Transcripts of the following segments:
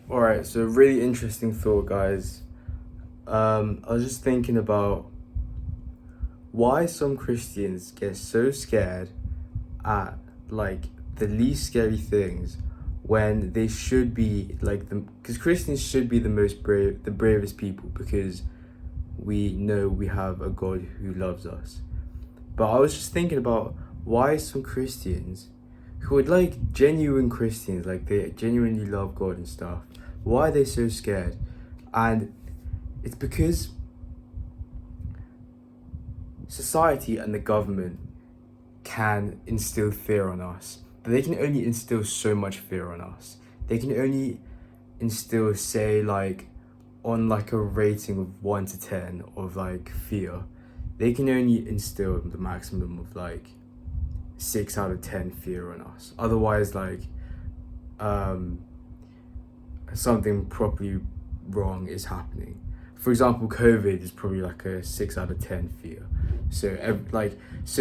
All right, so really interesting thought, guys. I was just thinking about why some Christians get so scared at like the least scary things when they should be like the because Christians should be the most brave, the bravest people because we know we have a God who loves us. But I was just thinking about why some Christians who are like genuine Christians, like they genuinely love God and stuff, why are they so scared? And it's because society and the government can instill fear on us, but they can only instill so much fear on us. They can only instill, say, like, on like a rating of 1 to 10 of like fear, they can only instill the maximum of like 6 out of 10 fear on us. Otherwise, like, um, something properly wrong is happening. For example, COVID is probably like a 6 out of 10 fear. So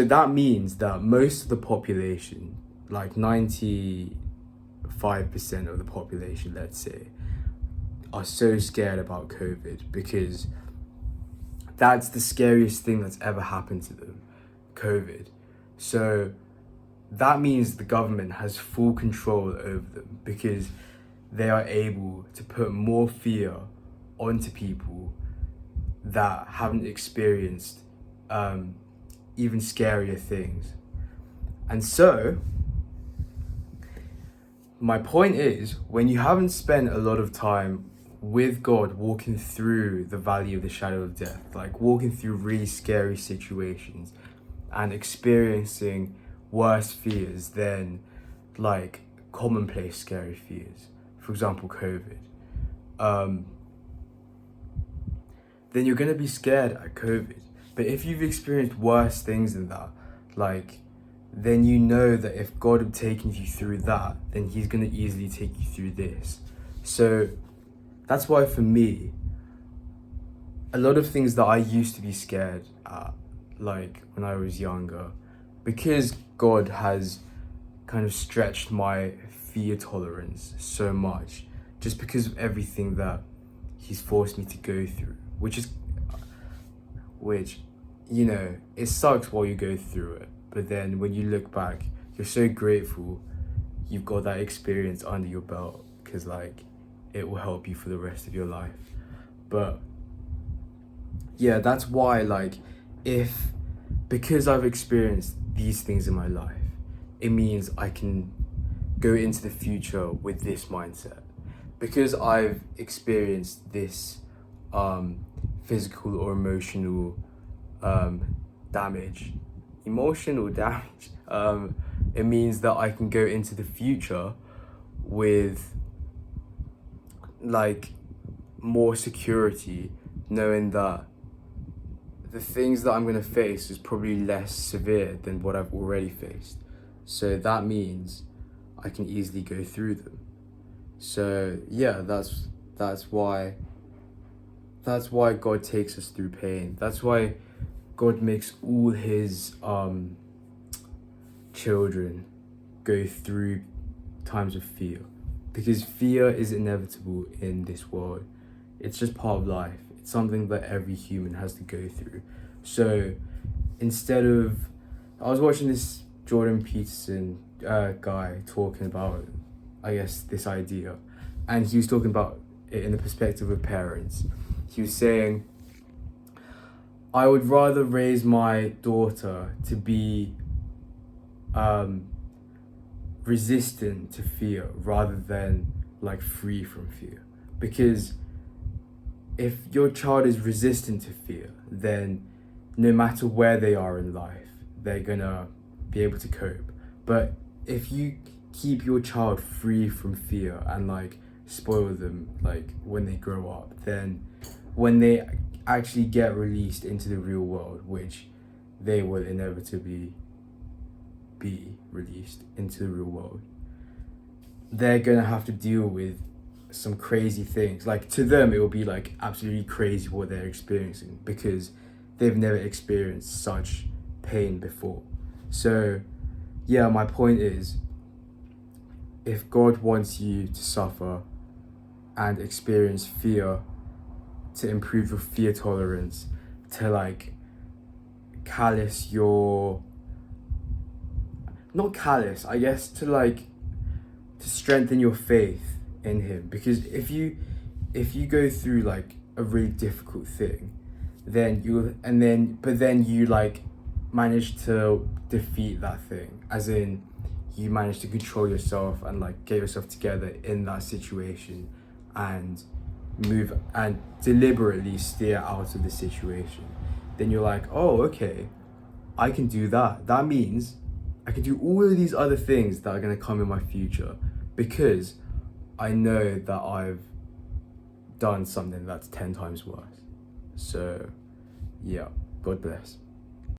that means that most of the population, like 95% of the population, let's say, are so scared about COVID because that's the scariest thing that's ever happened to them, COVID. So that means the government has full control over them because they are able to put more fear onto people that haven't experienced even scarier things. And so, my point is, when you haven't spent a lot of time with God walking through the valley of the shadow of death, like walking through really scary situations and experiencing worse fears than like commonplace scary fears, for example, COVID, then you're gonna be scared at COVID. But if you've experienced worse things than that, like, then you know that if God had taken you through that, then he's gonna easily take you through this. So that's why for me, a lot of things that I used to be scared at, like when I was younger, because God has kind of stretched my fear tolerance so much, just because of everything that he's forced me to go through, which, you know, it sucks while you go through it, but then when you look back, you're so grateful you've got that experience under your belt, because like it will help you for the rest of your life. But yeah, that's why, like, because I've experienced these things in my life, it means I can go into the future with this mindset. Because I've experienced this physical or emotional damage, it means that I can go into the future with like more security, knowing that the things that I'm going to face is probably less severe than what I've already faced. So that means I can easily go through them. So yeah, that's why God takes us through pain. That's why God makes all his children go through times of fear, because fear is inevitable in this world. It's just part of life. It's something that every human has to go through. So I was watching this Jordan Peterson guy talking about, I guess, this idea, and he was talking about it in the perspective of parents. He was saying, I would rather raise my daughter to be resistant to fear rather than like free from fear. Because if your child is resistant to fear, then no matter where they are in life, they're gonna be able to cope. But if you keep your child free from fear and like spoil them like when they grow up, then when they actually get released into the real world, which they will inevitably be released into the real world, they're gonna have to deal with some crazy things. Like, to them it will be like absolutely crazy what they're experiencing, because they've never experienced such pain before. So yeah, my point is, if God wants you to suffer and experience fear, to improve your fear tolerance, to like callous your, not callous, I guess, to like, to strengthen your faith in him. Because if you go through like a really difficult thing, then you like manage to defeat that thing, as in you manage to control yourself and like get yourself together in that situation and move and deliberately steer out of the situation, then you're like, oh, okay, I can do that. That means I can do all of these other things that are going to come in my future, because I know that I've done something that's 10 times worse. So yeah, God bless.